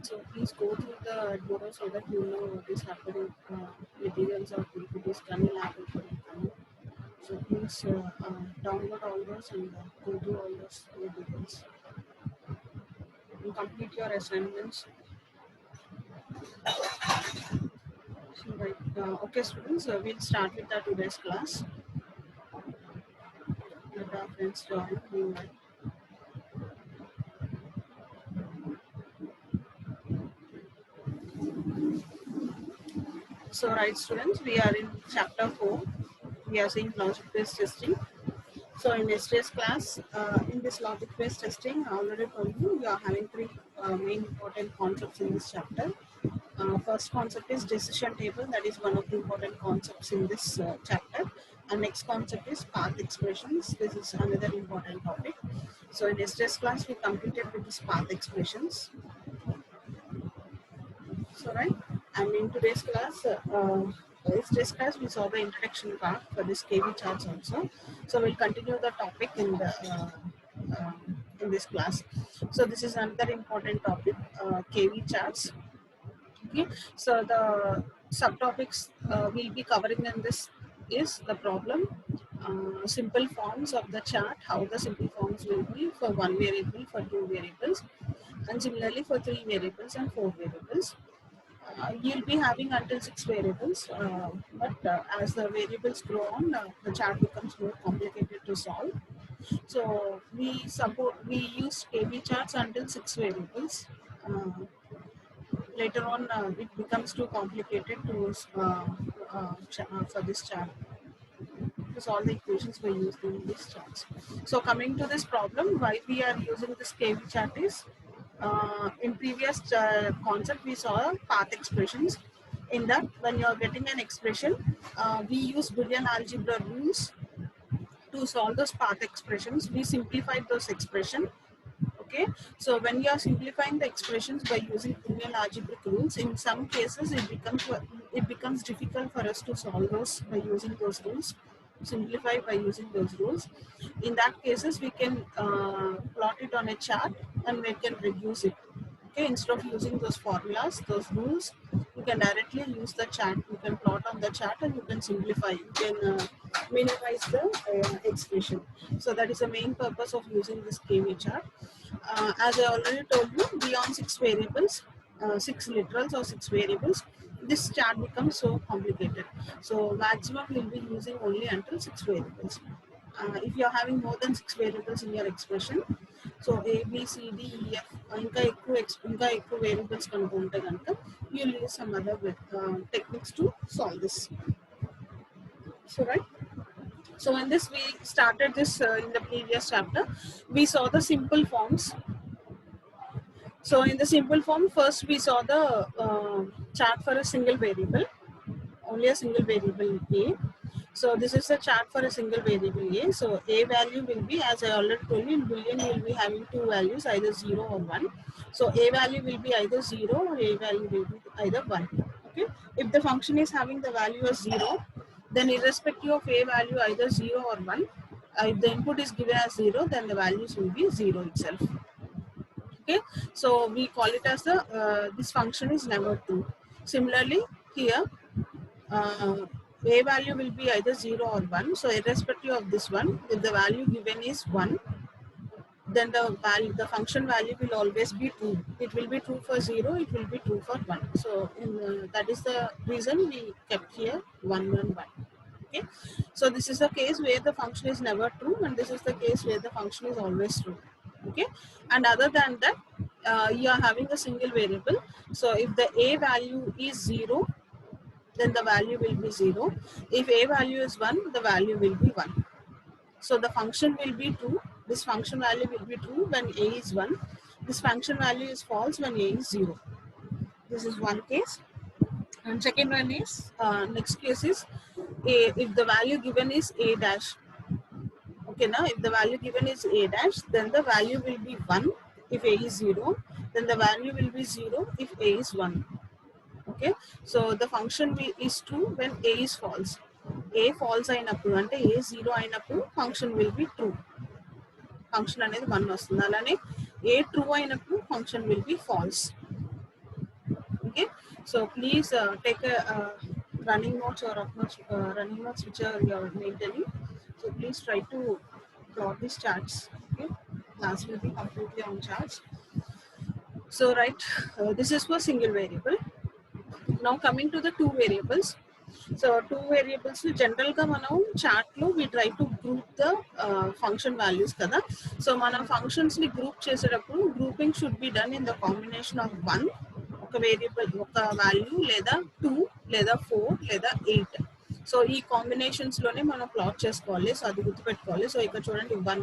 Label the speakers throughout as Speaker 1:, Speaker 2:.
Speaker 1: So please go through the Edmodo so that you know what is happening. Materials or PPTs can happen. So please download all those and go through all those materials and complete your assignments. So right, okay, students, we'll start with the today's class. Let our friends join. Meanwhile. So right, students, we are in chapter 4. We are seeing logic-based testing. So in yesterday's class, in this logic-based testing, I already told you, we are having three main important concepts in this chapter. First concept is decision table. That is one of the important concepts in this chapter. And next concept is path expressions. This is another important topic. So in yesterday's class, we completed with this path expressions. So right, and in today's class, we saw the introduction part for this KV charts also. So we'll continue the topic uh, in this class. So this is another important topic, KV charts. Okay, so the subtopics we'll be covering in this is the problem, simple forms of the chart, how the simple forms will be for one variable, for two variables, and similarly for three variables and four variables. You'll be having until 6 variables, but as the variables grow on, the chart becomes more complicated to solve. So we use KB charts until 6 variables. Later on, it becomes too complicated to for this chart because all the equations were used in these charts. So coming to this problem, why we are using this KB chart is, in previous concept we saw path expressions. In that, when you are getting an expression, we use Boolean algebra rules to solve those path expressions. We simplified those expressions. Okay, so when you are simplifying the expressions by using Boolean algebraic rules, in some cases it becomes difficult for us to solve those by using those rules. Simplify by using those rules. In that cases, we can plot it on a chart and we can reduce it. Okay, instead of using those formulas, those rules, you can directly use the chart. You can plot on the chart and you can simplify. You can minimize the expression. So that is the main purpose of using this KV chart. As I already told you, beyond 6 variables, 6 literals or 6 variables, this chart becomes so complicated. So maximum we'll be using only until 6 variables. If you are having more than 6 variables in your expression, so A, B, C, D, E, F, ఇంకా ఎక్కువ variables కనుక్కుంటే కనుక you'll use some other techniques to solve this. So right. So when we started this in the previous chapter, we saw the simple forms. So in the simple form, first we saw the chart for a single variable, only a single variable A. So this is the chart for a single variable A. So A value will be, as I already told you, in Boolean you will be having two values, either 0 or 1. So A value will be either 0 or A value will be either 1. Okay. If the function is having the value as 0, then irrespective of A value either 0 or 1, if the input is given as 0, then the values will be 0 itself. Okay, so we call it as the this function is never true. Similarly, here A value will be either 0 or 1. So irrespective of this one, if the value given is 1, then the function value will always be true. It will be true for 0, it will be true for 1. So that is the reason we kept here 1, 1, 1. Okay, so this is the case where the function is never true, and this is the case where the function is always true. Okay, and other than that, you are having a single variable. So if the A value is 0, then the value will be 0. If A value is 1, the value will be 1. So the function will be true. This function value will be true when A is 1. This function value is false when A is 0. This is one case. And second one is, next case is if the value given is A dash. Okay, now if the value given is A dash, then the value will be 1 if A is 0. Then the value will be 0 if A is 1. Okay, so the function is true when A is false. A false అయినప్పుడు అంటే A 0 అయినప్పుడు function will be true. Function అనేది 1 వస్తుంది. అలానే A true అయినప్పుడు function will be false. So please take a running notes or rough notes, running notes which are you're maintaining. So please try to plot these charts. Okay, class will be completely on charts. So right, this is for single variable. Now coming to the two variables. So two variables general ga manam chart lo we try to group the function values kada. So mana functions ni group చేసేటప్పుడు grouping should be done in the combination of one ఒక variable ఒక value లేదా 2 లేదా 4 లేదా 8. So ఈ combinations లోనే మనం plot చేసుకోవాలి. సో అది గుర్తుపెట్టుకోవాలి. సో ఇక్కడ చూడండి 1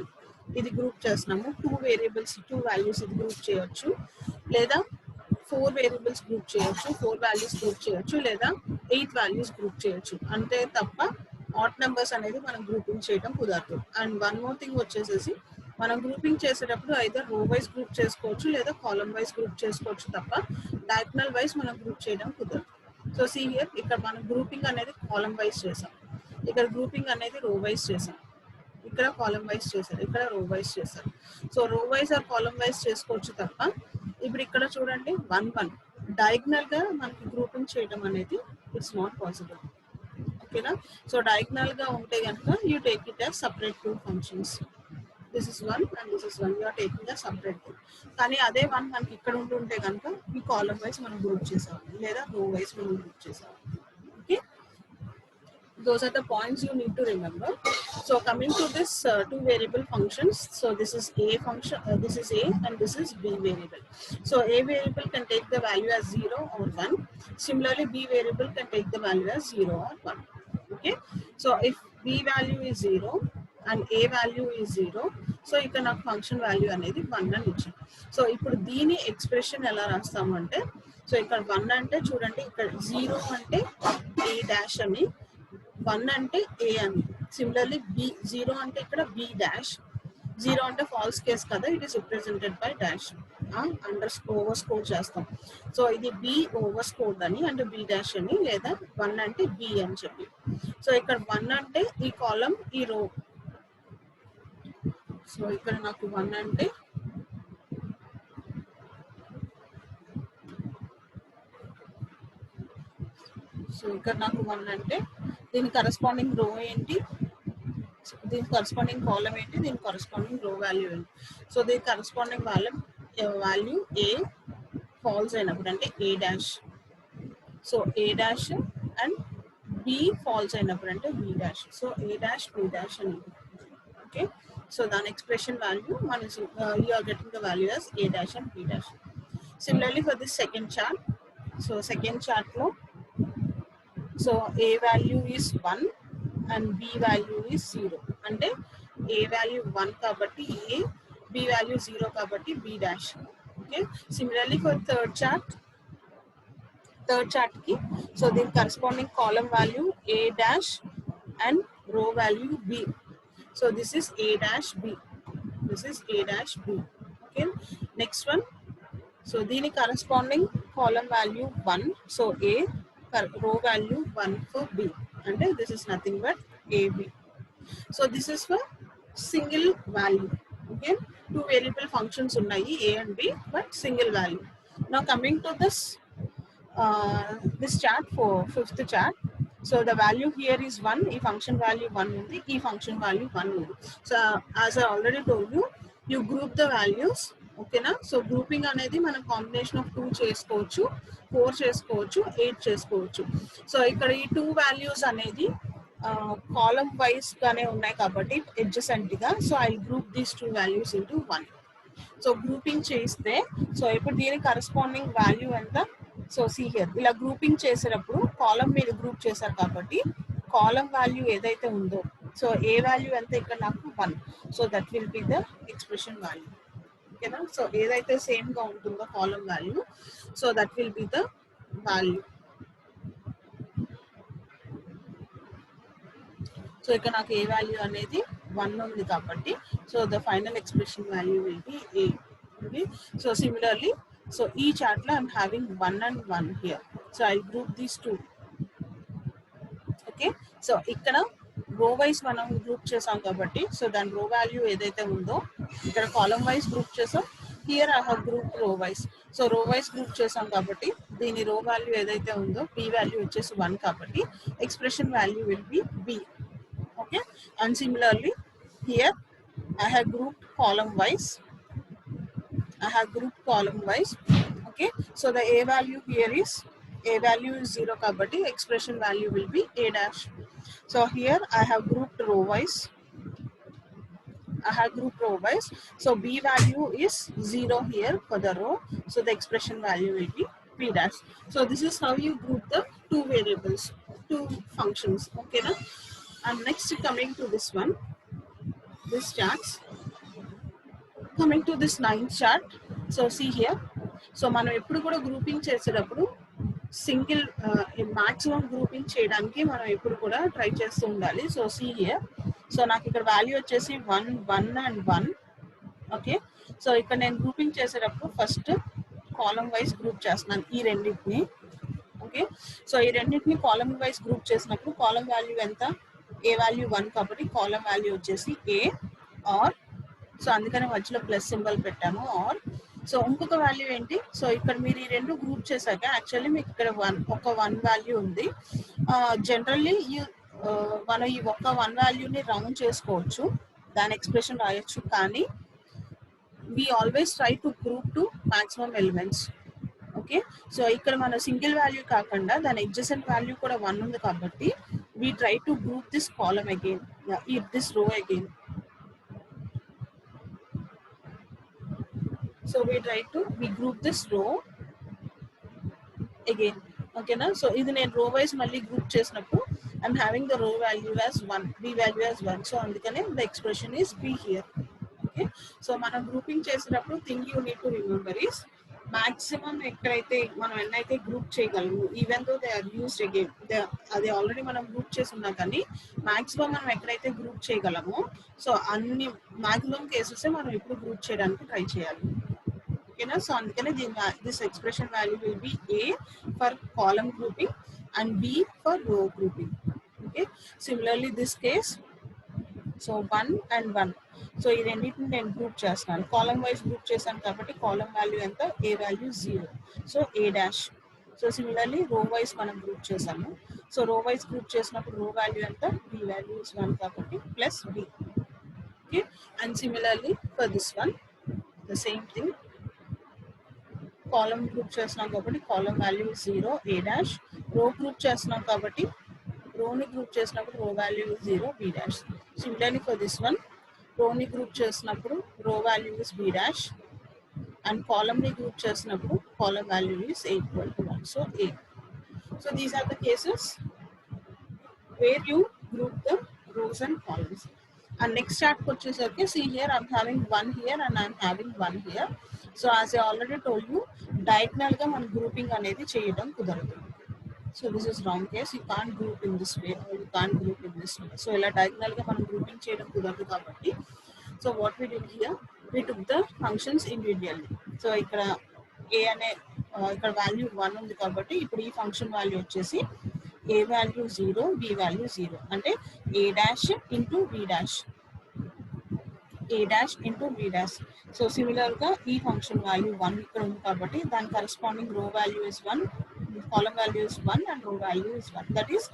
Speaker 1: ఇది గ్రూప్ చేస్తున్నాము, 2 వేరియబుల్స్ 2 వాల్యూస్ ఇది గ్రూప్ చేయొచ్చు, లేదా 4 వేరియబుల్స్ గ్రూప్ చేయొచ్చు, 4 వాల్యూస్ గ్రూప్ చేయొచ్చు, లేదా 8 వాల్యూస్ గ్రూప్ చేయొచ్చు. అంతే తప్ప ఆడ్ నెంబర్స్ అనేది మనం గ్రూపింగ్ చేయడం కుదరదు. అండ్ వన్ మోర్ థింగ్ వచ్చేసేసి మనం గ్రూపింగ్ చేసేటప్పుడు అయితే రో వైజ్ గ్రూప్ చేసుకోవచ్చు లేదా కాలమ్ వైజ్ గ్రూప్ చేసుకోవచ్చు తప్ప డయాగ్నల్ వైజ్ మనం గ్రూప్ చేయడం కుదరదు. సో సీ హియర్ ఇక్కడ మనం గ్రూపింగ్ అనేది కాలమ్ వైజ్ చేసాం, ఇక్కడ గ్రూపింగ్ అనేది రో వైజ్ చేసాం, ఇక్కడ కాలమ్ వైజ్ చేశారు, ఇక్కడ రో వైజ్ చేశారు. So row wise are column wise చేసుకోవచ్చు తప్ప ఇప్పుడు ఇక్కడ చూడండి 1 1 డయాగ్నల్ గా మనకి గ్రూపింగ్ చేయడం అనేది ఇట్స్ నాట్ పాసిబుల్. ఓకేనా? సో డయాగ్నల్ గా ఉంటే కనుక you take it as separate two functions. This is 1 and this is 1, you are taking a separate two. కానీ అదే 1 మనకి ఇక్కడ ఉంటుంటే కనుక ఈ కాలమ్ వైజ్ మనం గ్రూప్ చేసాము లేదా రో వైజ్ మనం గ్రూప్ చేసాము. Okay, those are the points you need to remember. So coming to this two variable functions, so this is a function, this is a and this is b variable. So a variable can take the value as 0 or 1. Similarly b variable can take the value as 0 or 1. Okay, so if b value is 0 and a value is 0, so you can have function value అనేది 1 అని ఇచ్చాం. So ఇప్పుడు దీని expression ఎలా రాస్తామంటే, so ఇక్కడ 1 అంటే చూడండి ఇక్కడ 0 అంటే a డాష్ అని, 1 అంటే ఏ అని. సిమిలర్లీ బి 0 అంటే ఇక్కడ బి డాష్, 0 అంటే ఫాల్స్ కేస్ కదా, it is represented by dash, over score చేస్తాం. సో ఇది బి ఓవర్ స్కోర్డ్ అని అంటే బి డాష్ అని, లేదా 1 అంటే బి అని చెప్పి. సో ఇక్కడ 1 అంటే ఈ కాలం ఈ రో, సో ఇక్కడ నాకు 1 అంటే సో ఇక్కడ నాకు 1 అంటే దీని కరస్పాండింగ్ రో ఏంటి, దీని కరస్పాండింగ్ కాలం ఏంటి, దీని కరస్పాండింగ్ రో వాల్యూ ఏంటి. సో దీని కరస్పాండింగ్ వాల్యూ ఏ ఫాల్స్ అయినప్పుడు అంటే A dash, so A dash and B false అయినప్పుడు అంటే B dash. So A dash B dash అని. ఓకే, సో దాని ఎక్స్ప్రెషన్ వాల్యూ మన you are getting the value as A dash and B dash. Similarly for this second chart, so second chart లో so a value is 1 and b value is 0 అంటే a value 1 కాబట్టి a, b value 0 కాబట్టి b dash. Okay, similarly for third chart కి so దీని corresponding column value a dash and row value b. So this is a dash b, this is a dash b. Okay, next one, so దీని corresponding column value 1, so a, row value 1 for b, and this is nothing but ab. So this is for single value. Okay, two variable functions unnai a and b but single value. Now coming to this this chart for fifth chart, so the value here is 1, ee function value 1 undi, ee function value 1 undi. So as I already told you, you group the values. ఓకేనా? So grouping అనేది మనం combination of 2 చేసుకోవచ్చు, 4 చేసుకోవచ్చు, 8 చేసుకోవచ్చు. So ఇక్కడ ఈ 2 values అనేది column wise గానే ఉన్నాయి కాబట్టి అడ్జసెంట్ గా, so I group these 2 values into 1. So grouping చేస్తే సో ఇప్పుడు దీనికి కరస్పాండింగ్ వాల్యూ ఎంత, సో సీ హియర్ ఇలా గ్రూపింగ్ చేసేటప్పుడు కాలమ్ మీద గ్రూప్ చేశారు కాబట్టి కాలమ్ వాల్యూ ఏదైతే ఉందో సో ఏ వాల్యూ ఎంత ఇక్కడ నాకు 1, so that will be the expression value. ఓకేనా? సో ఏదైతే సేమ్ గా ఉంటుందో column value, so that will be the value. So ఇక్కడ నాకు ఏ వాల్యూ అనేది 1 ఉంది కాబట్టి so the final expression value will be A. Okay, so similarly so ఈ చార్ట్ లో I'm having 1 and 1 here, so I group these 2. Okay, so ఇక్కడ రో wise మనం గ్రూప్ చేసాం కాబట్టి సో దాని రో వాల్యూ ఏదైతే ఉందో ఇక్కడ కాలమ్ వైజ్ గ్రూప్ చేసాం, హియర్ ఐ హావ్ గ్రూప్ రో వైస్. సో రో వైస్ గ్రూప్ చేసాం కాబట్టి దీని రో వాల్యూ ఏదైతే ఉందో p వాల్యూ వచ్చేసి 1 కాబట్టి expression value will B b. Okay, and similarly here I have grouped column wise. Okay, so the a value here is a value is 0 kabatti expression value will be a dash. So here I have grouped row wise. So b value is 0 here for the row, so the expression value will be p dash. So this is how you group the two variables, two functions. Okay na? And next coming to this one, this charts, coming to this ninth chart. So see here, so మనం ఎప్పుడు కూడా grouping చేసేటప్పుడు single maximum grouping చేయడానికి మనం ఎప్పుడు కూడా try చేస్తూ ఉండాలి. సో సీ హియర్, సో నాకు ఇక్కడ వాల్యూ వచ్చేసి 1 1 అండ్ 1. ఓకే, సో ఇక్కడ నేను గ్రూపింగ్ చేసేటప్పుడు ఫస్ట్ కాలమ్ వైజ్ గ్రూప్ చేస్తున్నాను ఈ రెండింటిని. ఓకే, సో ఈ రెండింటిని కాలమ్ వైజ్ గ్రూప్ చేసినప్పుడు కాలమ్ వాల్యూ ఎంత, ఏ వాల్యూ 1 కాబట్టి కాలమ్ వాల్యూ వచ్చేసి ఏ ఆర్, సో అందుకని మధ్యలో ప్లస్ సింబల్ పెట్టాము ఆర్. సో ఇంకొక వాల్యూ ఏంటి, సో ఇక్కడ మీరు ఈ రెండు గ్రూప్ చేశాక యాక్చువల్లీ మీకు ఇక్కడ ఒక 1 వాల్యూ ఉంది. జనరల్లీ మనం ఈ ఒక్క 1 వాల్యూని రౌండ్ చేసుకోవచ్చు, దాని ఎక్స్ప్రెషన్ రాయొచ్చు, కానీ we always try to group to maximum elements. Okay, so ఇక్కడ మన సింగిల్ వాల్యూ కాకుండా దాని ఎడ్జసెంట్ వాల్యూ కూడా 1 ఉంది కాబట్టి we try to group this column again, this row again. So we group this row again. Okay na, so ఇది నేను row wise మళ్ళీ group చేసినప్పుడు I'm having the row value as 1, b value as 1, so అందుకనే the expression is b here. Okay, so మనం grouping చేసేటప్పుడు thing you need to remember is maximum ఎక్కడైతే మనం ఎన్నైతే గ్రూప్ చేయగలము, even though they are used again, అది already మనం group చేసి ఉన్నా కానీ మాక్సిమం మనం ఎక్కడైతే గ్రూప్ చేయగలమో సో అన్ని మాక్సిమం కేసెస్ మనం ఎప్పుడు గ్రూప్ చేయడానికి ట్రై చేయాలి. ఓకేనా, సో అందుకనే this expression value will be A for column grouping and B for row grouping. Okay, similarly this case, so 1 and 1, so ఈ రెండింటిని నేను గ్రూప్ చేస్తున్నాను, కాలమ్ వైజ్ గ్రూప్ చేశాను కాబట్టి కాలమ్ వాల్యూ ఎంత, A value 0, so A dash. So similarly row wise మనం group చేసాము, so row wise group చేసినప్పుడు రో వాల్యూ ఎంత, బి వాల్యూ ఇస్ 1 కాబట్టి plus B. Okay, and similarly for this one the same thing, column group చేస్తున్నాం కాబట్టి column value 0, A dash. Row group చేస్తున్నాం కాబట్టి రోని గ్రూప్ చేసినప్పుడు row value 0, B dash. Similarly for this one, రోని group చేసినప్పుడు row value is B dash and కాలమ్ని group చేసినప్పుడు column value is equal to 1, so A. So these are the cases where you group the rows and columns. And next చార్ట్కి వచ్చేసరికి see here I'm having 1 here and I'm having 1 here. So as I already told you, డయాగ్నల్గా మనం grouping అనేది చేయడం కుదరదు. So this is wrong case, you can't group in this way or you can't group in this way. So ఇలా డయాగ్నల్గా మనం grouping చేయడం కుదరదు కాబట్టి so what we did here, we took the functions individually. So ఇక్కడ a అనే ఇక్కడ value 1 ఉంది కాబట్టి ఇప్పుడు ఈ ఫంక్షన్ వాల్యూ వచ్చేసి a వాల్యూ 0, b వాల్యూ 0, అంటే a dash into b dash, a dash into b dash. So సిమిలర్గా ఈ ఫంక్షన్ వాల్యూ 1 ఇక్కడ ఉంది కాబట్టి దాని కరస్పాండింగ్ రో value is 1, column value is 1 and row value is 1. That is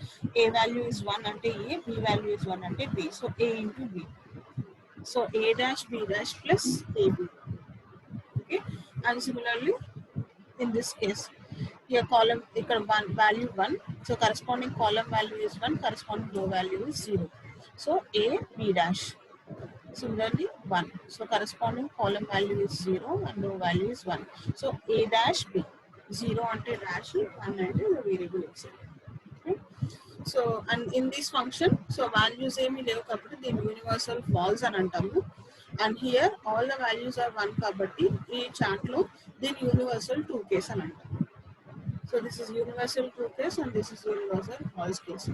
Speaker 1: a value is 1 ante a, b value is 1 ante b. So a into b. So a dash b dash plus ab. Okay, and similarly in this case here column ikkada 1 value 1, so corresponding column value is 1, corresponding row value is 0. So a b dash. Similarly 1, so corresponding column value is 0 and row value is 1. So a dash b. 0 ante dash, 1 ante the variable itself. Okay, so and in this function, so values emi levu kabatti the universal false అని అంటాము, and here all the values are 1 kabatti ee chart lo the universal true case అని అంటాము. So this is universal true case and this is universal false case.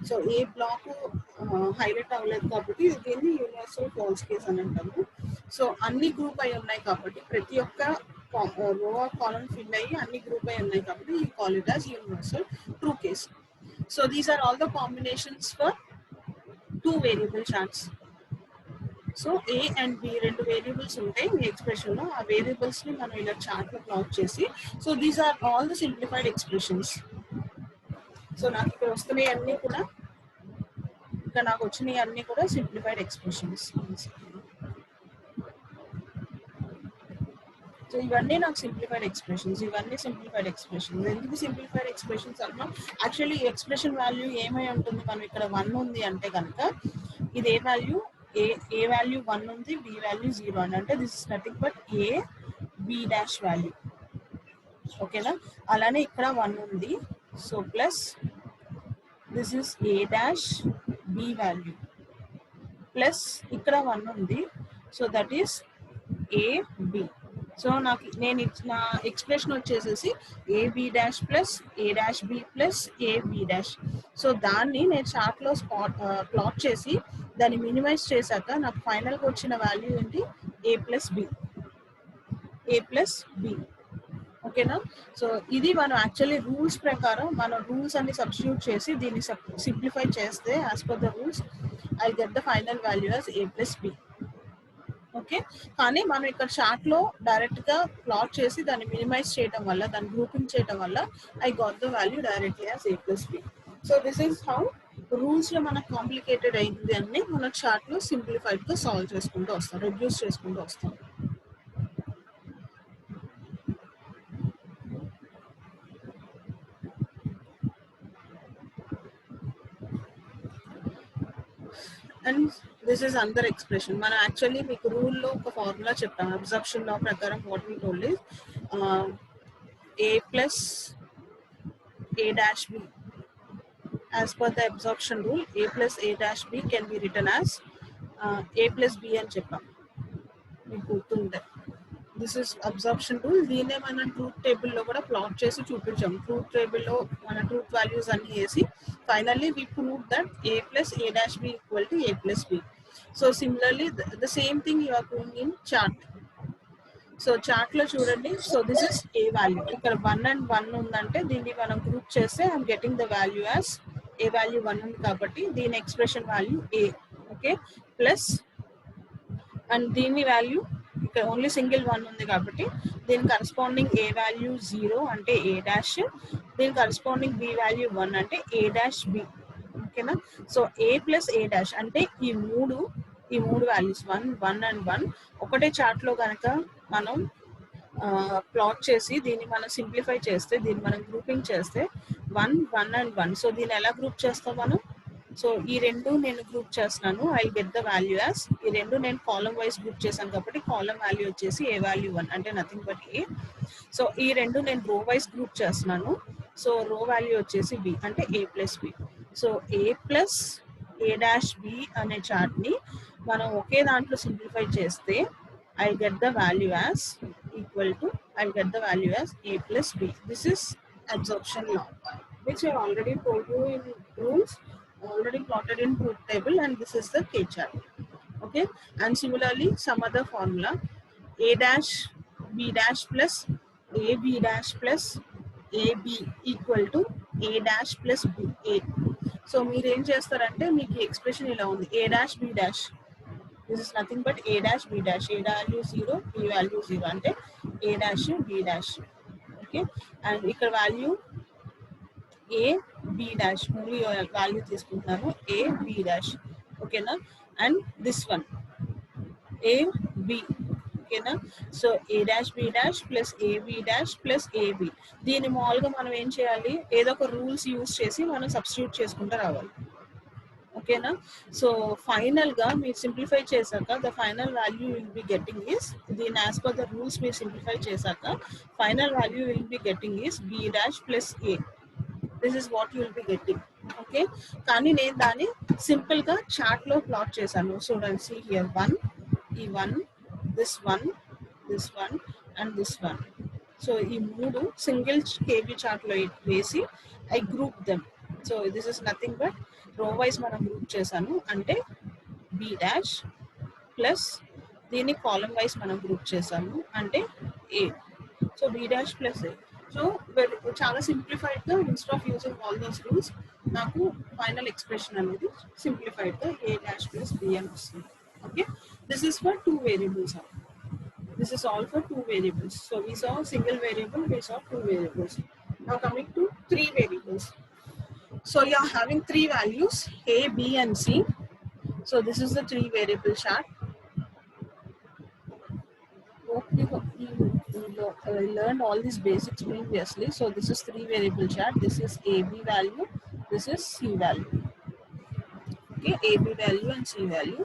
Speaker 1: So A black highlight అవ్వలేదు కాబట్టి దీన్ని universal falls case అని అంటాము. So అన్ని group అయి ఉన్నాయి కాబట్టి ప్రతి ఒక్క రో కాలమ్ ఫిల్ అయ్యి అన్ని గ్రూప్ అయి ఉన్నాయి కాబట్టి you call it as universal true case. So these are all the combinations for 2 variable charts. So a and b రెండు వేరియబుల్స్ ఉంటాయి మీ ఎక్స్ప్రెషన్లో. ఆ వేరియబుల్స్ని మనం ఇలా చార్ట్లో ప్లాట్ చేసి, so these are all the simplified expressions. So నాకు ఇక్కడ వస్తున్నాయి అన్నీ కూడా, ఇక్కడ నాకు వచ్చినాయి అన్నీ కూడా సింప్లిఫైడ్ ఎక్స్ప్రెషన్స్. సో ఇవన్నీ నాకు సింప్లిఫైడ్ ఎక్స్ప్రెషన్స్, ఇవన్నీ సింప్లిఫైడ్ ఎక్స్ప్రెషన్స్. ఎందుకు సింప్లిఫైడ్ ఎక్స్ప్రెషన్స్ అన్నా, యాక్చువల్లీ ఎక్స్ప్రెషన్ వాల్యూ ఏమై ఉంటుంది, మనం ఇక్కడ 1 ఉంది అంటే కనుక ఇది ఏ వాల్యూ, ఏ వాల్యూ 1 ఉంది, బి వాల్యూ 0 అని అంటే this is nothing but a B dash value. ఓకేనా, అలానే ఇక్కడ 1 ఉంది, so plus this is A dash B value, plus ఇక్కడ 1 ఉంది, so that is a b. So నేను ఇచ్చిన ఎక్స్ప్రెషన్ వచ్చేసేసి a B dash plus A dash b plus A B dash. So దాన్ని నేను చార్ట్లో ప్లాట్ చేసి దాన్ని మినిమైజ్ చేశాక నాకు ఫైనల్గా వచ్చిన వాల్యూ ఏంటి, ఏ ప్లస్ బి, ఏ ప్లస్ బి. ఓకేనా, సో ఇది మనం యాక్చువల్లీ రూల్స్ ప్రకారం మనం రూల్స్ అన్ని సబ్స్టిట్యూట్ చేసి దీన్ని సింప్లిఫై చేస్తే as per the rules I get the final value as A plus B. Okay, కానీ మనం ఇక్కడ చార్ట్లో డైరెక్ట్గా ప్లాట్ చేసి దాన్ని మినిమైజ్ చేయడం వల్ల, దాన్ని గ్రూపింగ్ చేయడం వల్ల I got the value directly as A plus B. So this is how రూల్స్లో మనకు కాంప్లికేటెడ్ అయింది అన్ని మన చార్ట్లో సింప్లిఫైడ్గా సాల్వ్ చేసుకుంటూ వస్తాం, రెడ్యూస్ చేసుకుంటూ వస్తాం. And this is another expression. మనం యాక్చువల్లీ మీకు రూల్లో ఒక ఫార్ములా చెప్తాం, అబ్జర్ప్షన్ లా ప్రకారం what we told is A plus A dash B. As per the absorption rule A plus A dash B can be written as A plus B అని చెప్పాం, మీకు గుర్తుంటే. This is absorption rule. దీన్నే మనం truth టేబుల్లో కూడా plot చేసి చూపించాం. ట్రూత్ టేబుల్లో మన ట్రూత్ వాల్యూస్ అన్ని వేసి finally we prove that A plus A dash B equal to A plus B. So similarly the same thing you are doing in chart. So చార్ట్లో చూడండి, so this is A value, ఇక్కడ 1 and 1 ఉందంటే దీన్ని మనం గ్రూప్ చేస్తే I'm getting the value as A value 1 ఉంది కాబట్టి దీని expression value A. Okay, plus and దీని వాల్యూ ఇక్కడ ఓన్లీ సింగిల్ 1 ఉంది కాబట్టి దీని కరస్పాండింగ్ ఏ వాల్యూ 0 అంటే ఏ డాష్, దీని కరస్పాండింగ్ బి వాల్యూ 1 అంటే ఏ డాష్ బి. ఓకేనా, so A plus A dash అంటే ఈ మూడు వాల్యూస్ 1, 1 and 1 ఒకటే చార్ట్లో కనుక మనం ప్లాట్ చేసి దీన్ని మనం సింప్లిఫై చేస్తే, దీన్ని మనం గ్రూపింగ్ చేస్తే 1, 1 and 1. సో దీన్ని ఎలా గ్రూప్ చేస్తాం మనం, సో ఈ రెండు నేను గ్రూప్ చేస్తున్నాను, I get the value as, ఈ రెండు నేను కాలం వైజ్ గ్రూప్ చేశాను కాబట్టి కాలం వాల్యూ వచ్చేసి ఏ వాల్యూ 1 అంటే నథింగ్ బట్ ఏ. సో ఈ రెండు నేను రో వైజ్ గ్రూప్ చేస్తున్నాను, సో రో వాల్యూ వచ్చేసి బి అంటే A plus B. So A plus A dash B అనే చార్ట్ని మనం ఒకే దాంట్లో సింప్లిఫై చేస్తే I get the value as equal to, I get the value as A plus B. This is absorption law which I already told you in rules, already plotted in truth table, and this is the K chart. Okay, and similarly some other formula, a dash b dash plus a b dash plus a b equal to a dash plus b a. So మీరు ఏం చేస్తారంటే మీకు expression ఇలా ఉంది, A dash B dash, this is nothing but A dash B dash, A value 0 B value 0 అంటే A dash B dash. Okay, and ఇక్కడ value A B dash only value తీసుకుంటున్నాను, A B dash. ఓకేనా, and this one A B. ఓకేనా, so A dash B dash plus A B dash plus A B. దీన్ని మామూలుగా మనం ఏం చేయాలి, ఏదో ఒక రూల్స్ యూజ్ చేసి మనం సబ్స్టిట్యూట్ చేసుకుంటూ రావాలి. ఓకేనా, సో ఫైనల్గా మీరు సింప్లిఫై చేశాక the final value will be getting is, దీని యాజ్ పర్ ద రూల్స్ మీరు సింప్లిఫై చేశాక final value will be getting is B dash plus A. This is what you will be getting. Okay, కానీ నేను దాన్ని సింపుల్గా చార్ట్లో plot చేశాను. చూడండి, సీ హియర్ 1, ఈ 1, this 1, this 1 and this 1. So ఈ మూడు సింగిల్ కేబీ చార్ట్లో వేసి I group them. So this is nothing but రో వైజ్ మనం గ్రూప్ చేశాను అంటే బి డాష్ ప్లస్ దీన్ని కాలం వైజ్ మనం గ్రూప్ చేశాము అంటే A. So B dash plus A. So చాలా సింప్లిఫైడ్గా instead of using all these rules నాకు ఫైనల్ ఎక్స్ప్రెషన్ అనేది సింప్లిఫైడ్గా ఏ డాష్ ప్లస్ బి అని వస్తుంది. Okay, this is for two variables. This is all for two variables. So we saw single variable, we saw two variables. Now coming to three variables. So you are having three values A, B and C. So this is the three variable chart. Hope you learned all these basics previously. So this is three variable chart. This is A, B value. This is C value. Okay, A, B value and C value.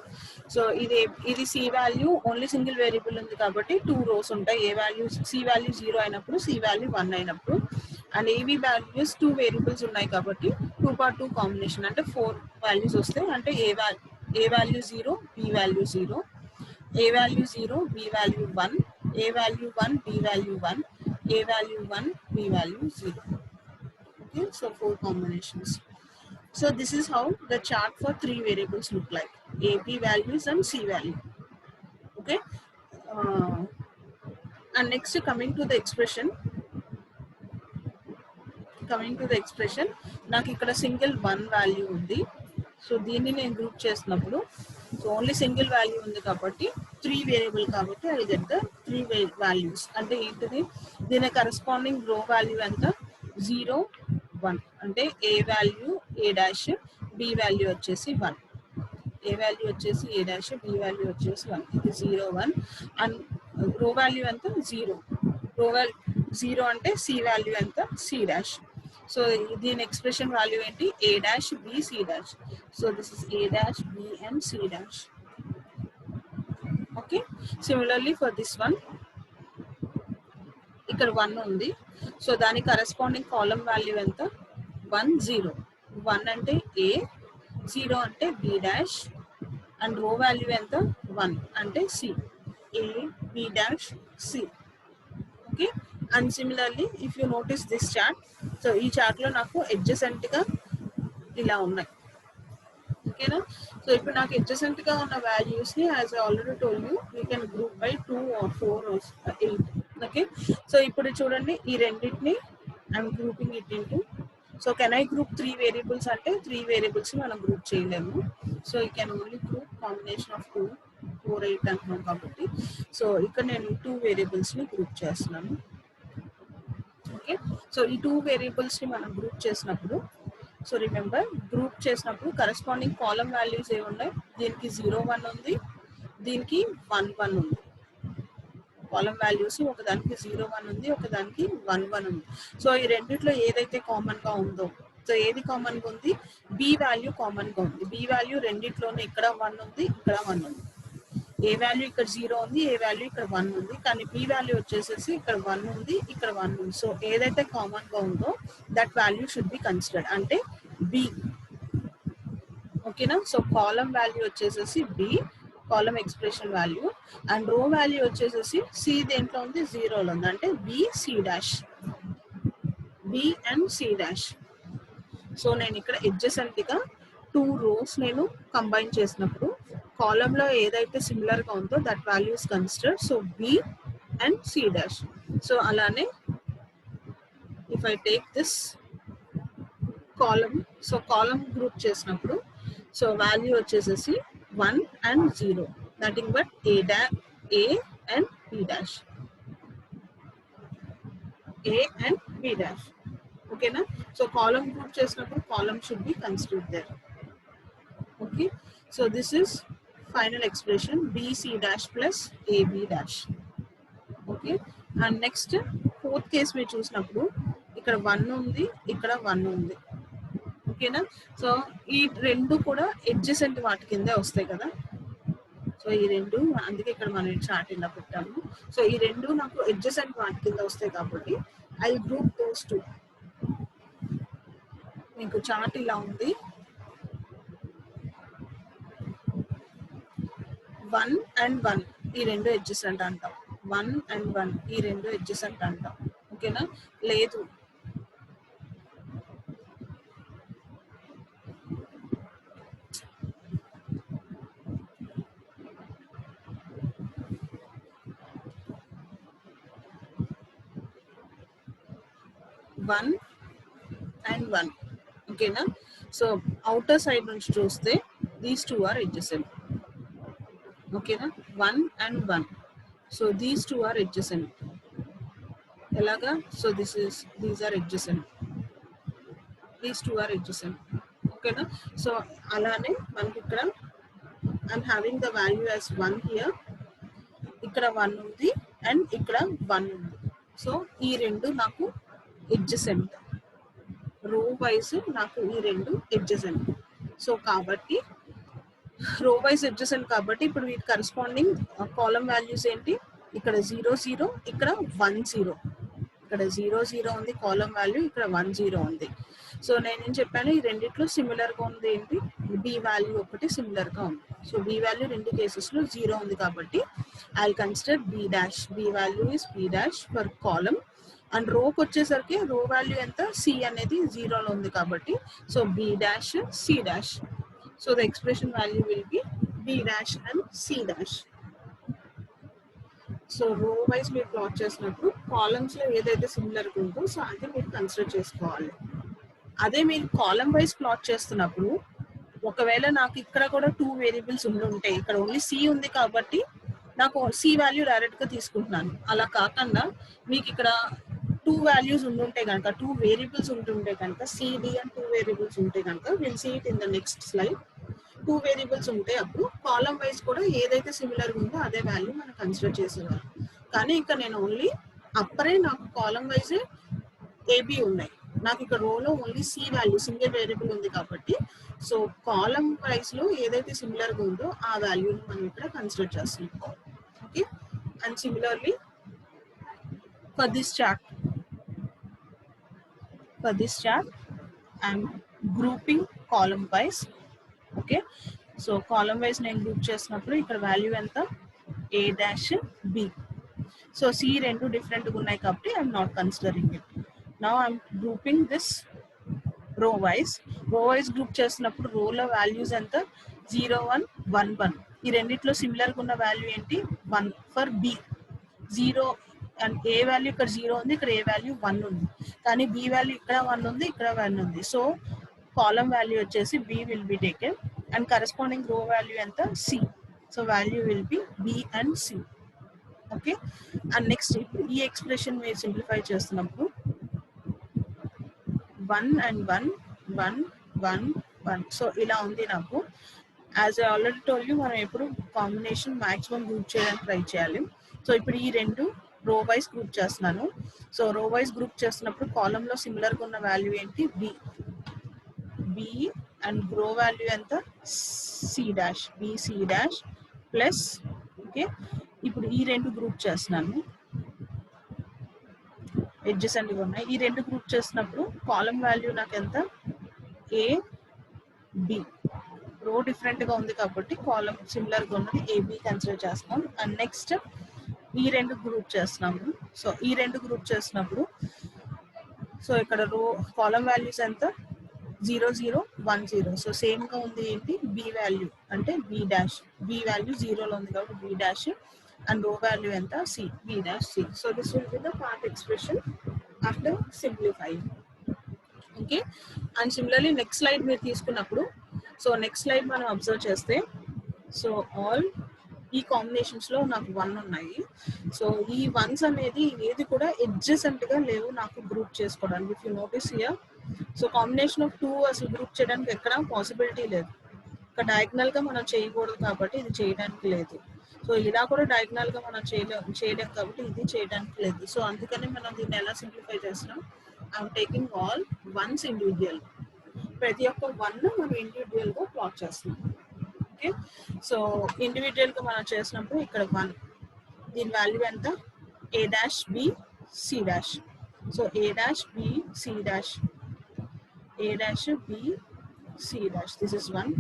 Speaker 1: So ఇది C value only single variable ఉంది కాబట్టి two rows ఉంటాయి. A value C value 0 అయినప్పుడు C value 1 అయినప్పుడు and AB values two variables ఉన్నాయి కాబట్టి 2x2 combination అంటే 4 values వస్తాయి. అంటే A value 0, B value 0, A value 0, B value 1, A value 1, B value 1, A value 1, B value 0. Okay, so 4 combinations. So this is how the chart for three variables look like: A, B values and C value. Okay, and next coming to the expression. నాకు ఇక్కడ single 1 value ఉంది. So దీన్ని నేను group చేసినప్పుడు so only single value ఉంది కాబట్టి 3 variable కాబట్టి I get the 3 values. అంటే ఏంటిది, దీని కరెస్పాండింగ్ రో వాల్యూ ఎంత 0, 1. అంటే ఏ వాల్యూ ఏ డాష్, బి వాల్యూ వచ్చేసి 1. ఏ వాల్యూ వచ్చేసి ఏ డాష్, బి వాల్యూ వచ్చేసి 1. ఇది 0, 1 అండ్ రో వాల్యూ ఎంత 0. రో వాల్యూ 0 అంటే సి వాల్యూ ఎంత సి డాష్. సో దీని ఎక్స్ప్రెషన్ వాల్యూ ఏంటి A dash B C dash. So this is A dash B and C dash. Okay, similarly for this one ఇక్కడ 1 ఉంది. సో దాని corresponding column value ఎంత 1, 0. 1 అంటే A, 0 అంటే B dash and row value ఎంత 1 అంటే C, A B dash C. Okay, and similarly if you notice this chart, so ఈ చార్ట్లో నాకు ఎడ్జసెంట్గా ఇలా ఉన్నాయి. ఓకేనా, సో ఇప్పుడు నాకు ఎడ్జసెంట్గా ఉన్న వాల్యూస్ని as I already told you we can group by 2 or 4 or 8. Okay, so ఇప్పుడు చూడండి ఈ రెండింటిని I'm grouping it into. So can I group 3 variables అంటే 3 వేరియబుల్స్ మనం గ్రూప్ చేయలేము. So you can only group combination of 2, 4, 8 అంటున్నాం కాబట్టి so ఇక్కడ నేను 2 వేరియబుల్స్ని గ్రూప్ చేస్తున్నాను. ఓకే, సో ఈ 2 వేరియబుల్స్ని మనం గ్రూప్ చేసినప్పుడు సో రిమెంబర్ గ్రూప్ చేసినప్పుడు కరెస్పాండింగ్ కాలం వాల్యూస్ ఏమి ఉన్నాయి, దీనికి 0, 1 ఉంది, దీనికి 1, 1 ఉంది. కాలం వాల్యూస్ ఒకదానికి 0, 1 ఉంది, ఒకదానికి 1, 1 ఉంది. సో ఈ రెండిట్లో ఏదైతే కామన్గా ఉందో, సో ఏది కామన్గా ఉంది బి వాల్యూ కామన్గా ఉంది. బి వాల్యూ రెండిట్లోనే ఇక్కడ 1 ఉంది, ఇక్కడ 1 ఉంది. ఏ వాల్యూ ఇక్కడ 0 ఉంది, ఏ వాల్యూ ఇక్కడ 1 ఉంది, కానీ బి వాల్యూ వచ్చేసేసి ఇక్కడ 1 ఉంది, ఇక్కడ 1 ఉంది. సో ఏదైతే కామన్గా ఉందో that value should be considered అంటే బి. ఓకేనా, సో కాలం వాల్యూ వచ్చేసేసి B, column expression value, and row value వచ్చేసేసి సి దేంట్లో ఉంది 0లో ఉంది అంటే B C dash, B and C dash. So నేను ఇక్కడ ఎడ్జసెంట్గా 2 rows నేను కంబైన్ చేసినప్పుడు కాలంలో ఏదైతే సిమిలర్గా ఉందో that value is considered. So B and C dash. So అలానే if I take this column, so column group చేసినప్పుడు సో వాల్యూ వచ్చేసేసి 1 and 0, nothing but A and B dash, A and B dash. ఓకేనా, so column group చేసినప్పుడు column should be considered there. Okay, so this is final expression B C dash plus A B dash. Okay, and next 4th case మీరు చూసినప్పుడు ఇక్కడ 1 ఉంది, ఇక్కడ 1 ఉంది. ఓకేనా, so ఈ రెండు కూడా ఎడ్జసెంట్ వాటి కిందే వస్తాయి కదా. సో ఈ రెండు అందుకే ఇక్కడ మనం చార్ట్ ఇలా పెట్టాము. సో ఈ రెండు నాకు ఎడ్జసెంట్ వాటి కింద వస్తాయి కాబట్టి ఐ గ్రూప్ దోస్ 2. మీకు చార్ట్ ఇలా ఉంది, 1 and 1 ఈ రెండు ఎడ్జసెంట్ అంటాం, 1 and 1 ఈ రెండు ఎడ్జసెంట్ అంటాం. ఓకేనా, లేదు 1 and 1. ఓకేనా, సో అవుటర్ సైడ్ నుంచి చూస్తే these 2 are adjacent. Okay, na? 1 and 1. So these two are adjacent. Elaga? So these are adjacent. These two are adjacent. Okay, na? So alane manaki ikkada I'm having the value as 1 here. Ikkada 1 undi and ikkada 1 undi. So ee rendu naku adjacent. Row wise naku ee rendu adjacent. So kabatti row wise adjacent kabatti ippudu వీటి corresponding column values ఏంటి ఇక్కడ 0 0 ఇక్కడ 1 0 ఇక్కడ 0 0 ఉంది column value ఇక్కడ 1 0 ఉంది so నేను ఏం చెప్పాను ఈ రెండిట్లో సిమిలర్ గా ఉంది ఏంటి బి వాల్యూ ఒకటి సిమిలర్ గా ఉంది సో బి వాల్యూ రెండు కేసెస్ లో 0 ఉంది కాబట్టి I will consider B dash B value is B dash for column and రోకి వచ్చేసరికి రో వాల్యూ ఎంత సి అనేది 0 లో ఉంది కాబట్టి so B dash C dash so the expression value will be B dash and C dash so row wise మీరు plot చేసినప్పుడు columns లో ఏదైతే సిమిలర్ ఉందో సో అది మీరు కన్సిడర్ చేసుకోవాలి అదే మీరు కాలమ్ వైజ్ ప్లాట్ చేస్తున్నప్పుడు ఒకవేళ నాకు ఇక్కడ కూడా 2 వేరియబుల్స్ ఉంటాయి ఇక్కడ ఓన్లీ సి ఉంది కాబట్టి నాకు సి వాల్యూ డైరెక్ట్ గా తీసుకుంటున్నాను అలా కాకుండా మీకు ఇక్కడ 2 వాల్యూస్ ఉంటుంటే కనుక 2 వేరియబుల్స్ ఉంటుంటే కనుక సిడి అండ్ 2 వేరియబుల్స్ ఉంటే కనుక will see it in the next slide 2 variables ఉంటే అప్పుడు కాలమ్ వైజ్ కూడా ఏదైతే సిమిలర్ ఉందో అదే వాల్యూ మనం కన్సిడర్ చేసేవారు కానీ ఇక్కడ నేను ఓన్లీ అప్పరే నాకు కాలమ్ వైజ్ ఏబి ఉన్నాయి నాకు ఇక్కడ రోలో only C value single variable ఉంది కాబట్టి సో కాలమ్ వైజ్ లో ఏదైతే సిమిలర్ గా ఉందో ఆ వాల్యూని మనం ఇక్కడ కన్సిడర్ చేస్తున్నాం okay and similarly for this chart I'm grouping column wise okay so column wise నేను గ్రూప్ చేసినప్పుడు ఇక్కడ వాల్యూ ఎంత ఏ డాష్ బి సో సి రెండు డిఫరెంట్గా ఉన్నాయి కాబట్టి I'm not considering it now I'm grouping this రో వైజ్ గ్రూప్ చేసినప్పుడు రోలో వాల్యూస్ ఎంత 0 1 1 1 ఈ రెండిట్లో సిమిలర్గా ఉన్న వాల్యూ ఏంటి 1 for B 0 and A value ఇక్కడ 0 ఉంది ఇక్కడ ఏ వాల్యూ 1 ఉంది కానీ బి వాల్యూ ఇక్కడ 1 ఉంది ఇక్కడ 1 ఉంది సో column value వచ్చేసి b will be taken and corresponding row value ఎంత c so value will be b and c okay and next ఈ ఎక్స్ప్రెషన్ మీరు సింప్లిఫై చేస్తున్నప్పుడు 1 and 1 1 1 1 సో ఇలా ఉంది నాకు as I already told you మనం ఎప్పుడు కాంబినేషన్ మాక్సిమం గ్రూప్ చేయడానికి ట్రై చేయాలి సో ఇప్పుడు ఈ రెండు రో వైజ్ గ్రూప్ చేస్తున్నాను సో రో వైజ్ గ్రూప్ చేస్తున్నప్పుడు కాలమ్ లో సిమిలర్ గా ఉన్న వాల్యూ ఏంటి b and row value ఎంత c dash b c dash plus okay ఇప్పుడు ఈ రెండు గ్రూప్ చేస్తున్నాను ఎడ్జెస్ అన్ని ఉన్నాయి ఈ రెండు గ్రూప్ చేసినప్పుడు కాలమ్ వాల్యూ నాకు ఎంత a b రో డిఫరెంట్ గా ఉంది కాబట్టి కాలమ్ సిమిలర్ గా ఉన్నది ab కన్సిడర్ చేస్తాం అండ్ నెక్స్ట్ ఈ రెండు గ్రూప్ చేస్తున్నాము సో ఈ రెండు గ్రూప్ చేసినప్పుడు సో ఇక్కడ రో కాలమ్ వాల్యూస్ ఎంత 0 0 1 0 సో సేమ్ గా ఉంది ఏంటి బి వాల్యూ అంటే బి డాష్ బి వాల్యూ 0 లో ఉంది కాబట్టి B dash and row value ఎంత C B dash C so this will be the part expression after simplifying okay and similarly next slide మీరు తీసుకున్నప్పుడు సో నెక్స్ట్ స్లైడ్ మనం observe చేస్తే so all ఈ combinations లో నాకు 1 ఉన్నాయి సో ఈ వన్స్ అనేది ఏది కూడా అడ్జసెంట్ గా లేవు నాకు గ్రూప్ చేసుకోవడానికి if you notice here so combination of 2 అసలు గ్రూప్ చేయడానికి ఎక్కడ పాసిబిలిటీ లేదు ఇక్కడ డయాగ్నల్ గా మనం చేయకూడదు కాబట్టి ఇది చేయడానికి లేదు సో ఇలా కూడా డయాగ్నల్ గా మనం చేయలేం కాబట్టి ఇది చేయడానికి లేదు సో అందుకని మనం దీన్ని ఎలా సింప్లిఫై చేస్తున్నాం I'm taking all once individual ప్రతి ఒక్క 1 మనం ఇండివిజువల్ గా ప్లాట్ చేస్తున్నాం ఓకే సో ఇండివిజువల్ గా మనం చేసినప్పుడు ఇక్కడ 1 దీని వాల్యూ ఎంత a dash b c dash so a dash b c dash a dash b c dash this is 1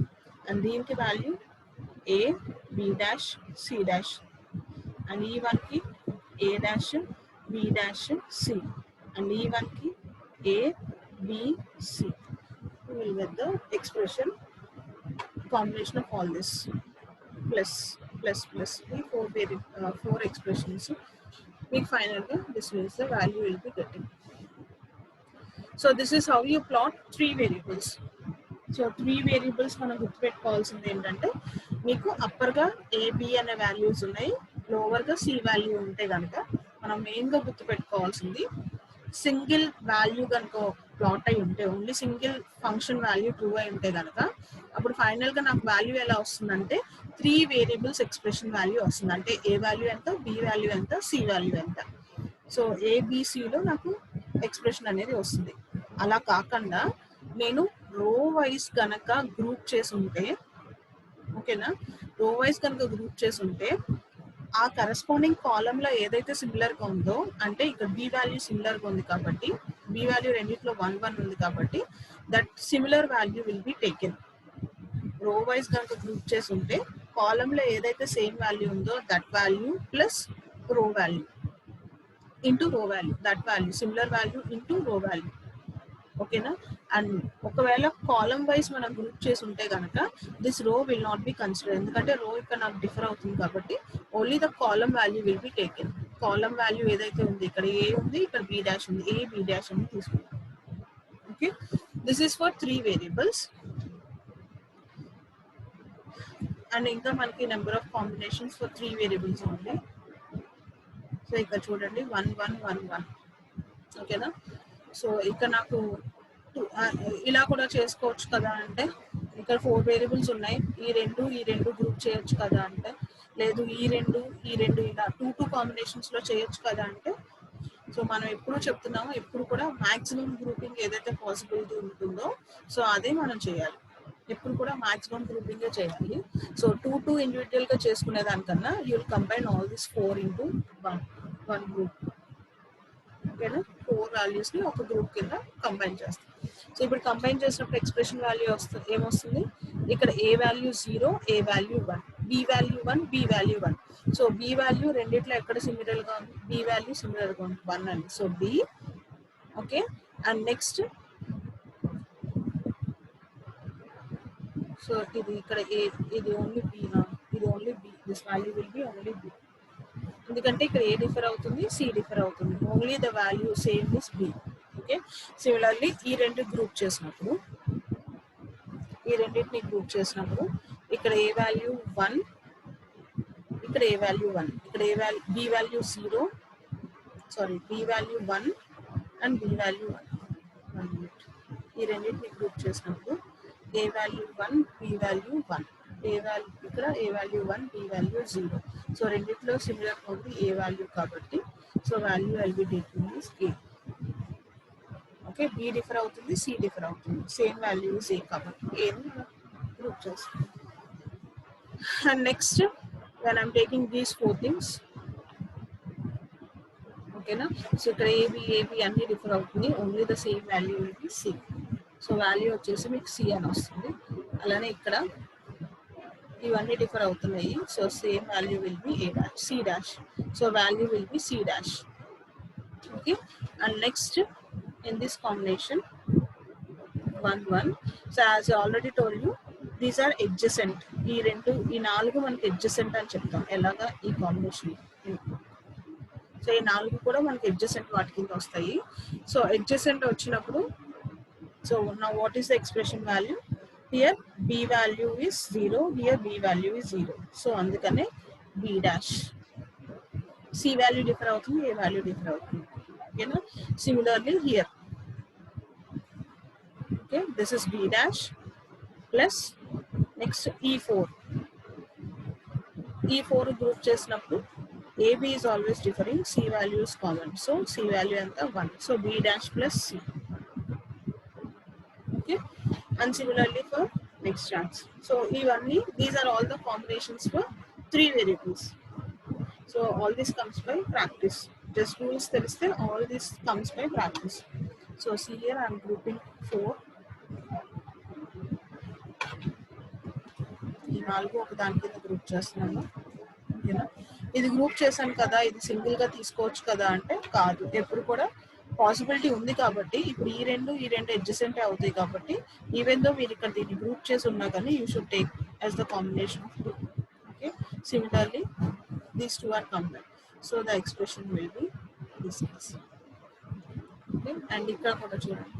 Speaker 1: and దీనికి value a b dash c dash and ఈ 1 కి a dash b dash c and ఈ 1 కి a b c we will get the expression combination of all this plus the four expressions we finally this means the value will be getting. So this is how you plot 3 variables. So 3 variables మనం గుర్తుపెట్టుకోవాల్సింది ఏంటంటే మీకు అప్పర్గా AB అనే values ఉన్నాయి, లోవర్గా C value ఉంటే కనుక మనం మెయిన్గా గుర్తుపెట్టుకోవాల్సింది సింగిల్ వాల్యూ కనుక ప్లాట్ అయి ఉంటే, only single function value true అయి ఉంటే కనుక అప్పుడు ఫైనల్గా నాకు వాల్యూ ఎలా వస్తుందంటే 3 వేరియబుల్స్ ఎక్స్ప్రెషన్ వాల్యూ వస్తుంది. అంటే ఏ వాల్యూ ఎంత, బి వాల్యూ ఎంత, సి వాల్యూ ఎంత. సో ఏబిసిలో నాకు ఎక్స్ప్రెషన్ అనేది వస్తుంది. అలా కాకుండా నేను రో వైజ్ కనుక గ్రూప్ చేసి ఉంటే, ఓకేనా, రో వైజ్ కనుక గ్రూప్ చేసి ఉంటే ఆ కరెస్పాండింగ్ కాలంలో ఏదైతే సిమిలర్గా ఉందో, అంటే ఇక్కడ బి వాల్యూ సిమిలర్గా ఉంది కాబట్టి, బి వాల్యూ రెండిట్లో 1 1 ఉంది కాబట్టి that similar value will be taken. రో వైజ్ కనుక గ్రూప్ చేసి ఉంటే కాలంలో ఏదైతే సేమ్ వాల్యూ ఉందో దట్ వాల్యూ ప్లస్ రో వాల్యూ ఇంటూ రో value, that value similar value into రో వాల్యూ. ఓకేనా. అండ్ ఒకవేళ కాలం వైజ్ మనం గ్రూప్ చేసి ఉంటే కనుక దిస్ రో విల్ నాట్ బి కన్సిడర్, ఎందుకంటే రో ఇక్కడ నాకు డిఫర్ అవుతుంది కాబట్టి only the column value will be taken. Column value ఏదైతే ఉంది, ఇక్కడ ఏ ఉంది, ఇక్కడ బి డాష్ ఉంది, ఏ బి డాష్ అని తీసుకుంటాం. Okay, this is for 3 variables. And ఇంకా మనకి number of combinations for 3 variables ఉంది. సో ఇక్కడ చూడండి 1 1 1 1. ఓకేనా. సో ఇక్కడ నాకు ఇలా కూడా చేసుకోవచ్చు కదా అంటే, ఇక్కడ 4 వేరియబుల్స్ ఉన్నాయి, ఈ రెండు గ్రూప్ చేయొచ్చు కదా అంటే, లేదు ఈ రెండు ఇలా 2 కాంబినేషన్స్లో చేయొచ్చు కదా అంటే, సో మనం ఎప్పుడు చెప్తున్నామో ఎప్పుడు కూడా మ్యాక్సిమం గ్రూపింగ్ ఏదైతే పాసిబిలిటీ ఉంటుందో సో అదే మనం చేయాలి. ఎప్పుడు కూడా మ్యాక్సిమం గ్రూపింగే చేయాలి. సో 2 ఇండివిజువల్గా చేసుకునే దానికన్నా you will combine all this 4 into one group. ఓకేనా, 4 వాల్యూస్ని ఒక గ్రూప్ కింద కంబైన్ చేస్తాం. సో ఇప్పుడు కంబైన్ చేసినప్పుడు ఎక్స్ప్రెషన్ వాల్యూ వస్తుంది, ఏమొస్తుంది, ఇక్కడ A value 0, A value 1, B value 1, B value 1. So B value రెండిట్లో ఎక్కడ సిమిలర్గా ఉంది, బి వాల్యూ సిమిలర్గా ఉంది 1 అని. So B. Okay, and next so ఇది ఇక్కడ ఏ, ఇది ఓన్లీ బి, ఇది only B, this value will be only B, ఎందుకంటే ఇక్కడ ఏ డిఫర్ అవుతుంది, సి డిఫర్ అవుతుంది, only the value same is B. Okay, similarly ఈ రెండింటిని గ్రూప్ చేసినప్పుడు ఇక్కడ ఏ వాల్యూ 1, ఇక్కడ ఏ వాల్యూ 1, ఇక్కడ A value B value 0, sorry B value 1 and B value 1. ఈ రెండింటిని గ్రూప్ చేసినప్పుడు A value 1, B value 1, A value ఇక్కడ A value 1, B value 0. So రెండిట్లో సిమిలర్ ఉంది ఏ వాల్యూ కాబట్టి, so value will be taking is A. Okay, B differ అవుతుంది, C differ అవుతుంది, same value is A కాబట్టి ఏని group చేస్తాం. And next when I'm taking these 4 things, ఓకేనా. So ఇక్కడ ఏబి అన్ని డిఫర్ అవుతుంది, only the same value will be C. So value వచ్చేసి మీకు సి అని వస్తుంది. అలానే ఇక్కడ ఇవన్నీ డిఫర్ అవుతున్నాయి, so same value will be A dash, C dash. So value will be C dash. Okay, and next in this combination 1 1. So as I already told you, these are adjacent. ఈ 4 మనకి adjacent అని చెప్తాం ఎలాగా ఈ combination. So ఈ 4 కూడా మనకి adjacent వాటి కింద వస్తాయి. సో adjacent వచ్చినప్పుడు, so now what is the expression value? Here b value is 0, here b value is 0. So అందుకనే b dash. c value differ అవుతుంది, a value డిఫర్ అవుతుంది. ఓకేనా. Similarly here, okay, this is b dash plus next e4. e4 group చేసినప్పుడు ab is always differing, c value is common, so c value ఎంత 1. so b dash plus c. Okay, and similarly for next chance. So ఇవన్నీ, these are all the combinations for 3 variables. So all this comes by practice. Just rules తెలిస్తే all this comes by practice. So see here I am grouping 4. ఈ 4 ఒక దాని కింద group చేస్తున్నాను. ఓకేనా. ఇది group చేశాను కదా, ఇది సింగిల్గా తీసుకోవచ్చు కదా అంటే కాదు, ఎప్పుడు కూడా పాసిబిలిటీ ఉంది కాబట్టి. ఇప్పుడు ఈ రెండు అడ్జసెంట్ అవుతాయి కాబట్టి ఈవెన్ దో మీరు ఇక్కడ దీన్ని గ్రూప్ చేసి ఉన్నా కానీ you should take as the combination of 2. Okay, similarly these 2 are combined, so the expression will be this. Okay, and ఇక్కడ కూడా చూడండి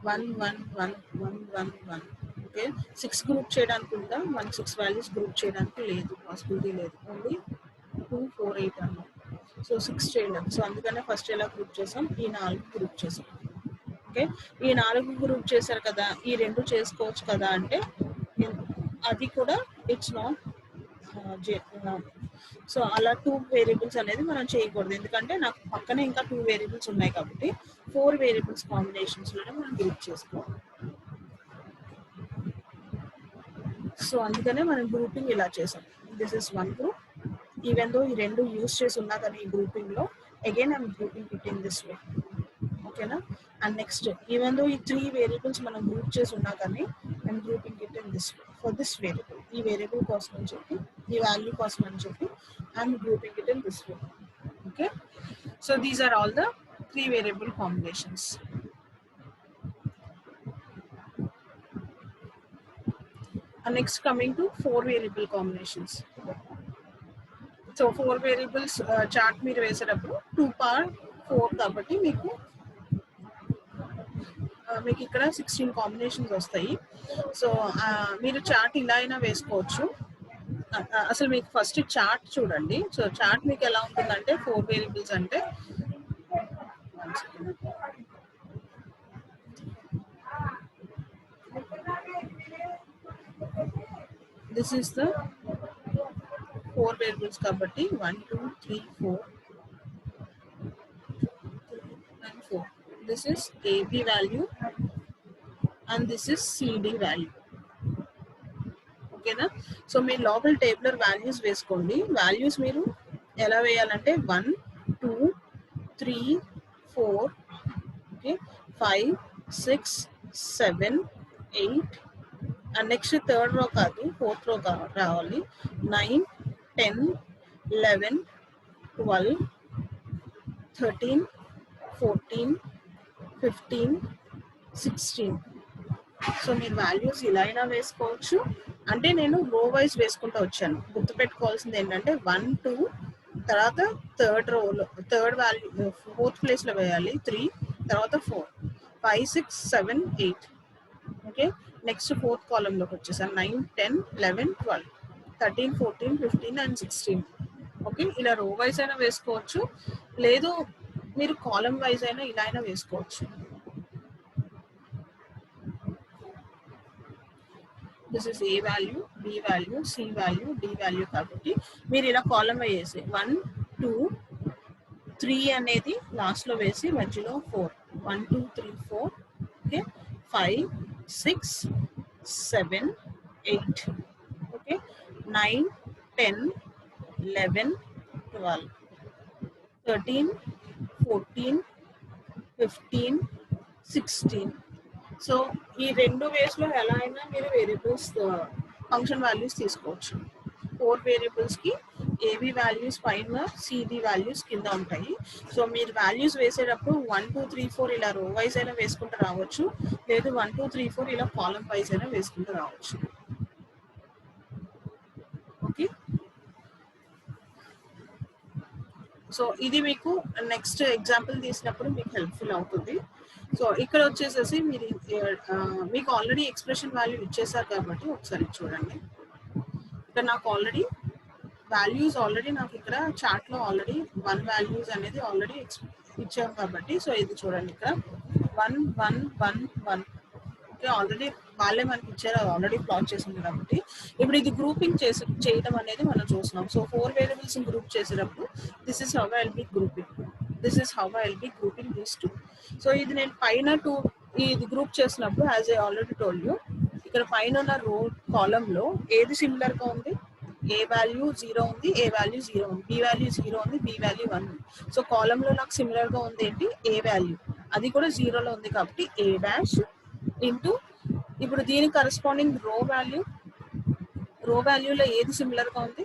Speaker 1: 1 1 1 1 1 1. ఓకే, 6 గ్రూప్ చేయడానికి ఉందా, 1 6 వాల్యూస్ గ్రూప్ చేయడానికి లేదు, పాసిబిలిటీ లేదు, ఓన్లీ 2 4 8 అన్నాం. సో 6 చేయలేం. సో అందుకనే ఫస్ట్ ఎలా గ్రూప్ చేసాం, ఈ 4 గ్రూప్ చేసాం. ఓకే, ఈ 4 గ్రూప్ చేశారు కదా, ఈ 2 చేసుకోవచ్చు కదా అంటే అది కూడా ఇట్స్ నాట్. సో అలా 2 వేరియబుల్స్ అనేది మనం చేయకూడదు, ఎందుకంటే నాకు పక్కనే ఇంకా 2 వేరియబుల్స్ ఉన్నాయి కాబట్టి 4 వేరియబుల్స్ కాంబినేషన్స్లోనే మనం గ్రూప్ చేసుకోవాలి. సో అందుకనే మనం గ్రూపింగ్ ఇలా చేసాం. This is 1 group. Even though ఈ 2 యూస్ చేసి ఉన్నా కానీ ఈ గ్రూపింగ్లో again I'm grouping it in this way. ఓకేనా. అండ్ నెక్స్ట్ ఈవెన్ దో ఈ 3 వేరియబుల్స్ మనం గ్రూప్ చేసి ఉన్నా కానీ I'm grouping it in this way for this variable. ఈ వేరియబుల్ కోసం అని చెప్పి, ఈ వాల్యూ కోసం అని చెప్పి I'm grouping it in this way. Okay, so these are all the 3 variable combinations. Next coming to 4 variable combinations. So 4 variables chart మీరు వేసేటప్పుడు 2 power 4 కాబట్టి మీకు ఇక్కడ 16 కాంబినేషన్స్ వస్తాయి. సో మీరు చార్ట్ ఇలా అయినా వేసుకోవచ్చు. అసలు మీకు ఫస్ట్ చార్ట్ చూడండి. సో చార్ట్ మీకు ఎలా ఉంటుందంటే 4 వేరియబుల్స్ అంటే దిస్ ఈస్ ద 4 వేరియబుల్స్ కాబట్టి 1 2 3 4 and 4. This is AB value and this is CD value. ఓకేనా. సో మీరు లోపల టేబులర్ వాల్యూస్ వేసుకోండి. వాల్యూస్ మీరు ఎలా వేయాలంటే 1 2 3 4 okay 5 6 7 8 and next third row కాదు, ఫోర్త్ రో రావాలి. 9 10 11 12 13 14 15 16. సో మీరు వాల్యూస్ ఇలా అయినా వేసుకోవచ్చు. అంటే నేను రో వైజ్ వేసుకుంటూ వచ్చాను. గుర్తుపెట్టుకోవాల్సింది ఏంటంటే 1 2 తర్వాత థర్డ్ రోలో థర్డ్ వాల్యూ ఫోర్త్ ప్లేస్లో వేయాలి 3, తర్వాత 4 5 6 7 8. ఓకే, నెక్స్ట్ ఫోర్త్ కాలంలోకి వచ్చేసాను 9 10 11 12 13 14 15 and 16. ఓకే, ఇలా రో వైజ్ అయినా వేసుకోవచ్చు, లేదు మీరు కాలం వైజ్ అయినా ఇలా అయినా వేసుకోవచ్చు. This is A value, B value, C value, D value కాబట్టి మీరు ఇలా కాలం వేసి 1 2 3 అనేది లాస్ట్లో వేసి మధ్యలో 4 1 2 3 4 ఓకే 5 6 7 8 ఓకే 9 10 11 12 13 14 15 16. సో ఈ 2 వేస్లో ఎలా అయినా మీరు వేరియబుల్స్ ఫంక్షన్ వాల్యూస్ తీసుకోవచ్చు. 4 వేరియబుల్స్కి ఏబి వాల్యూస్ పైన, సిడి వాల్యూస్ కింద ఉంటాయి. సో మీరు వాల్యూస్ వేసేటప్పుడు 1 2 3 4 ఇలా రో వైజ్ అయినా వేసుకుంటూ రావచ్చు, లేదు 1 2 3 4 ఇలా కాలం వైజ్ అయినా వేసుకుంటూ రావచ్చు. ఓకే, సో ఇది మీకు నెక్స్ట్ ఎగ్జాంపుల్ తీసినప్పుడు మీకు హెల్ప్ఫుల్ అవుతుంది. సో ఇక్కడ వచ్చేసేసి మీరు మీకు ఆల్రెడీ ఎక్స్ప్రెషన్ వాల్యూ ఇచ్చేసారు కాబట్టి ఒకసారి చూడండి. ఇక్కడ నాకు ఆల్రెడీ వాల్యూస్ నాకు ఇక్కడ చార్ట్లో ఆల్రెడీ 1 వాల్యూస్ అనేది ఆల్రెడీ ఇచ్చాం కాబట్టి, సో ఇది చూడండి ఇక్కడ 1 1 1 1 ఓకే ఆల్రెడీ వాళ్ళే మనకి ఇచ్చారు, ఆల్రెడీ ప్లాట్ చేసింది కాబట్టి ఇప్పుడు ఇది గ్రూపింగ్ చేయడం అనేది మనం చూస్తున్నాం. సో 4 వేరియబుల్స్ గ్రూప్ చేసేటప్పుడు this is how I will be grouping, these 2. So ఇది నేను పైన 2 ఇది గ్రూప్ చేసినప్పుడు as I already told you, ఇక్కడ పైన ఉన్న రో కాలంలో ఏది సిమిలర్గా ఉంది, ఏ వాల్యూ 0 ఉంది, ఏ వాల్యూ 0 ఉంది, బి వాల్యూ 0 ఉంది, బి వాల్యూ 1 ఉంది. సో కాలంలో నాకు సిమిలర్గా ఉంది ఏంటి, ఏ వాల్యూ, అది కూడా 0లో ఉంది కాబట్టి ఏ డాష్ ఇంటూ ఇప్పుడు దీనికి కరెస్పాండింగ్ రో వాల్యూలో ఏది సిమిలర్గా ఉంది,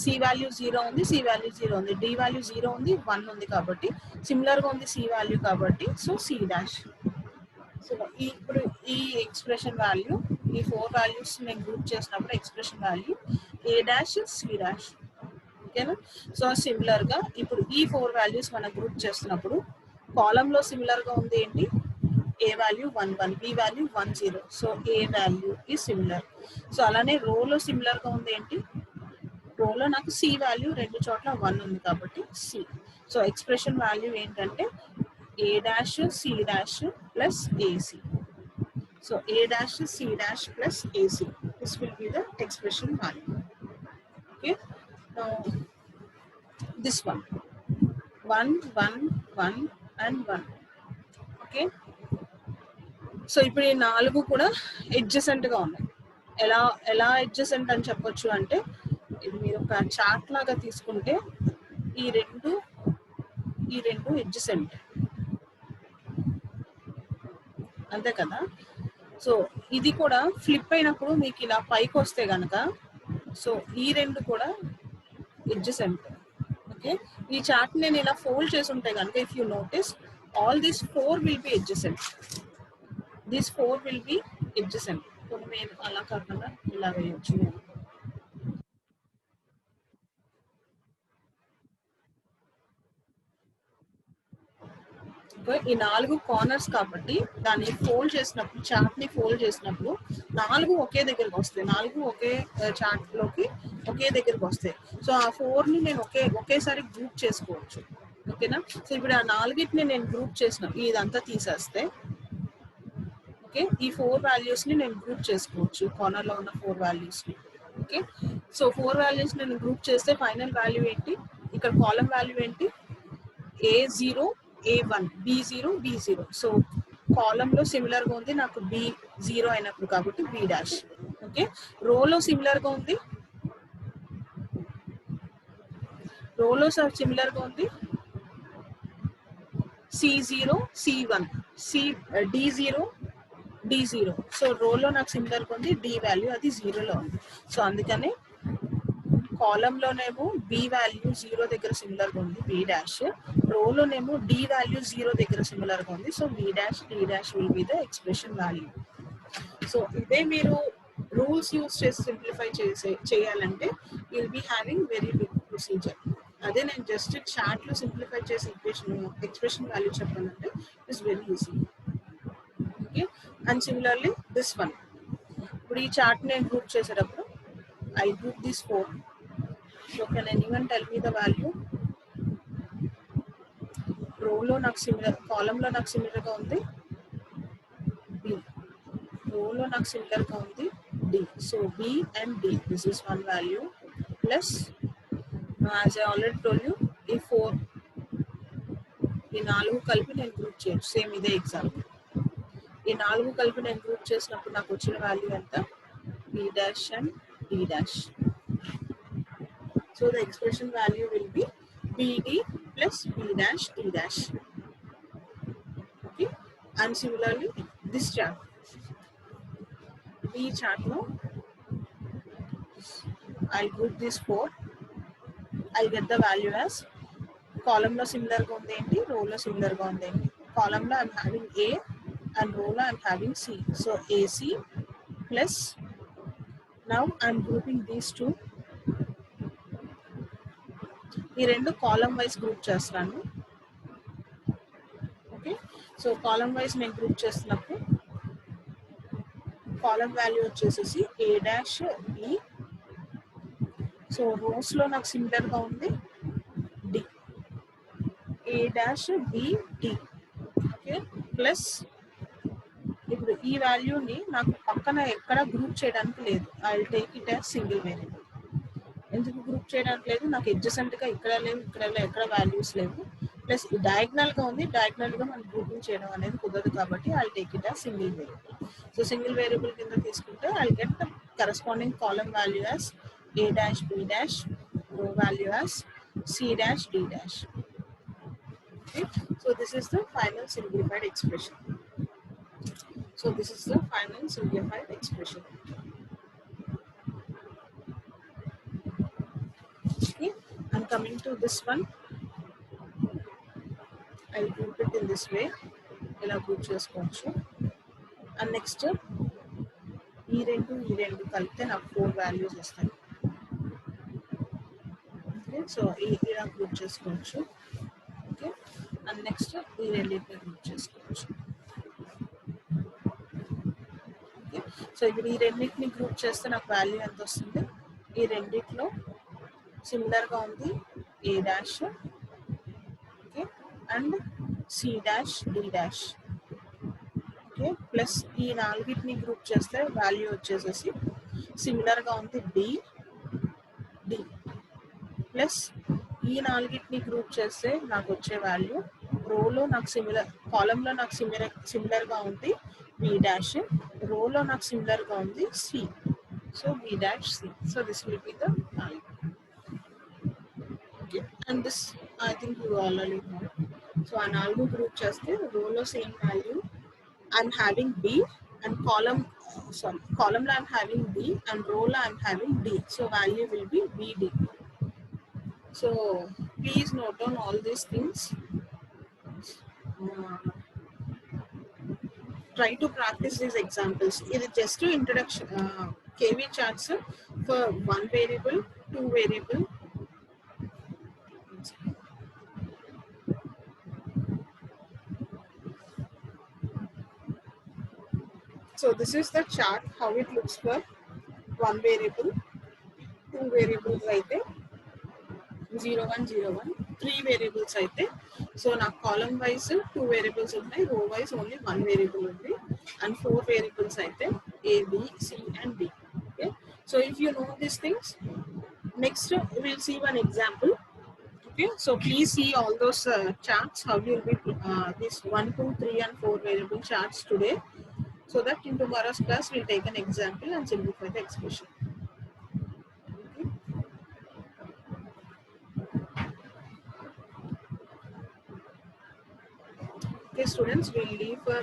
Speaker 1: సి వాల్యూ 0 ఉంది, సి వాల్యూ 0 ఉంది, డి వాల్యూ 0 ఉంది, 1 ఉంది కాబట్టి సిమిలర్గా ఉంది సి వాల్యూ కాబట్టి సో సి డాష్. సో ఇప్పుడు ఈ ఎక్స్ప్రెషన్ వాల్యూ ఈ 4 వాల్యూస్ నేను గ్రూప్ చేసినప్పుడు ఎక్స్ప్రెషన్ వాల్యూ ఏ డాష్ సి డాష్. ఓకేనా. సో సిమిలర్గా ఇప్పుడు ఈ 4 వాల్యూస్ మనం గ్రూప్ చేస్తున్నప్పుడు కాలంలో సిమిలర్గా ఉంది ఏంటి, A value 1 1, B value 1 0. So A value is similar. So అలానే రోలో సిమిలర్గా ఉంది ఏంటి, రోలో నాకు C వాల్యూ రెండు చోట్ల 1 ఉంది కాబట్టి C. సో ఎక్స్ప్రెషన్ వాల్యూ ఏంటంటే A dash C dash plus AC. So A dash C dash plus AC. This will be the expression value. Okay. Now this one 1 1 1 and 1. Okay. So ఇప్పుడు ఈ 4 కూడా ఎడ్జసెంట్గా ఉన్నాయి. ఎలా ఎలా ఎడ్జసెంట్ అని చెప్పొచ్చు అంటే, ఇది మీరు ఒక చార్ట్ లాగా తీసుకుంటే ఈ రెండు ఎడ్జసెంట్, అంతే కదా. సో ఇది కూడా ఫ్లిప్ అయినప్పుడు మీకు ఇలా పైకి వస్తే కనుక, సో ఈ రెండు కూడా ఎడ్జసెంట్. ఓకే. ఈ చార్ట్ నేను ఇలా ఫోల్డ్ చేసి ఉంటే కనుక, if you notice all these 4 will be adjacent. These 4 will be adjacent. కొన్ని మేము అలా కాకుండా ఇలా వేయచ్చు. ఈ 4 కార్నర్స్ కాబట్టి దాన్ని ఫోల్డ్ చేసినప్పుడు, చార్ట్ ని ఫోల్డ్ చేసినప్పుడు 4 ఒకే దగ్గరకు వస్తాయి. 4 ఒకే చార్ట్ లోకి ఒకే దగ్గరకు వస్తాయి. సో ఆ 4 ని నేను ఒకేసారి గ్రూప్ చేసుకోవచ్చు. ఓకేనా. సో ఇప్పుడు ఆ 4ని నేను గ్రూప్ చేసిన ఇదంతా తీసేస్తే, ఓకే, ఈ 4 వాల్యూస్ ని నేను గ్రూప్ చేసుకోవచ్చు, కార్నర్ లో ఉన్న 4 వాల్యూస్ ని. ఓకే. సో 4 వాల్యూస్ నేను గ్రూప్ చేస్తే ఫైనల్ వాల్యూ ఏంటి, ఇక్కడ కాలం వాల్యూ ఏంటి, A0 A1 B0 B0. So కాలంలో సిమిలర్గా ఉంది నాకు B0 అయినప్పుడు కాబట్టి B డాష్. ఓకే. రోలో సిమిలర్గా ఉంది, రోలో సిమిలర్గా ఉంది C0 C1 D0 D0. So రోలో నాకు సిమిలర్గా ఉంది D వాల్యూ అది 0లో ఉంది. సో అందుకని కాలంలోనేమో B వాల్యూ 0 దగ్గర సిమిలర్గా ఉంది B డాష్, రోలోనేమో D వాల్యూ 0 దగ్గర సిమిలర్గా ఉంది. So B dash D dash will be the expression value. So ఇదే మీరు రూల్స్ యూస్ చేసి సింప్లిఫై చేయాలంటే will be having very big procedure. అదే నేను జస్ట్ చార్ట్ లో సింప్లిఫై చేసి ఎక్స్ప్రెషన్ వాల్యూ చెప్పాలంటే it's very easy. Okay. And similarly this one, ఇప్పుడు ఈ చార్ట్ నేను గ్రూప్ చేసేటప్పుడు I group these 4. So can anyone tell me the value? రోలో నాకు సిమిలర్, కాలంలో నాకు సిమిలర్గా ఉంది B, రోలో నాకు సిమిలర్గా ఉంది D. So B and D, this is one value plus, as I already told you, ఈ 4 ఈ 4 కలిపి నేను గ్రూప్ చేయొచ్చు. సేమ్ ఇదే ఎగ్జాంపుల్, ఈ 4 కలిపి నేను గ్రూప్ చేసినప్పుడు నాకు వచ్చిన వాల్యూ ఎంత, B dash and D dash. So the expression value will be BD plus B dash D dash. Okay. And similarly this chart, B chart no, I'll group these 4. I'll get the value as column lo similar ga undi enti, row lo similar ga undi enti. Column lo I'm having A and row lo I'm having C. So AC plus, now I'm grouping these two. ఈ రెండు column wise group చేస్తాను. Okay. So column wise నేను group చేస్తున్నప్పుడు column value వచ్చేసేసి A dash B. So rows లో నాకు సిమిలర్గా ఉంది D, A dash B D. Okay. Plus ఇప్పుడు ఈ వాల్యూని నాకు పక్కన ఎక్కడ గ్రూప్ చేయడానికి లేదు, I will take it as single variable. ఎందుకు గ్రూప్ చేయడానికి లేదు, నాకు ఎడ్జసెంట్గా ఇక్కడ లేవు, ఇక్కడ ఎక్కడ వాల్యూస్ లేవు, ప్లస్ డయాగ్నల్గా ఉంది, డయాగ్నల్గా మనం గ్రూపింగ్ చేయడం అనేది కుదరదు కాబట్టి I take it as single variable. So single variable కింద తీసుకుంటే I get the corresponding column value as A dash B dash, row value as C dash D dash. Okay. So this is the final simplified expression. So this is the final simplified expression. Okay. And coming to this one, I'll group it in this way. Ila group chesukochu. And next ఈ రెండు కలిపితే నాకు 4 values వస్తాయి. Okay. So ఇలా group చేసుకోవచ్చు. Okay. And next ఈ రెండింటిని group చేసుకోవచ్చు. ఓకే. సో ఇప్పుడు ఈ రెండింటిని గ్రూప్ చేస్తే నాకు వాల్యూ ఎంత వస్తుంది? ఈ రెండిట్లో సిమిలర్గా ఉంది A dash, okay, and C dash D dash, okay, plus ఈ నాలుగిటిని గ్రూప్ చేస్తే వాల్యూ వచ్చేసేసి సిమిలర్గా ఉంది డి డి, ప్లస్ ఈ నాలుగిటిని గ్రూప్ చేస్తే నాకు వచ్చే వాల్యూ రోలో నాకు సిమిలర్, కాలంలో నాకు సిమిలర్గా ఉంది బి డాష్, రోలో నాకు సిమిలర్గా ఉంది C, so B dash C. So this will be the value. Okay, and this I think you already know. So ఆ నాలుగు గ్రూప్ చేస్తే రోలో same value I'm having B, and column I'm having B and row I'm having D. So value will be BD. So please note down all these things. Try to practice these examples. It is just to introduction. KV charts for one variable, two variable. So this is the chart how it looks for one variable, two variables అయితే 0 1 0 1, three variables అయితే so నాకు column wise two variables ఉన్నాయి, row wise only one variable ఉంది, and four variables అయితే A B C and D. Okay, so if you know these things, next will see one example. Okay, so please see all those charts how you will be this 1 2 3 and 4 variable charts today, so that in tomorrow's class we'll take an example and simplify the expression. Okay students, we'll leave for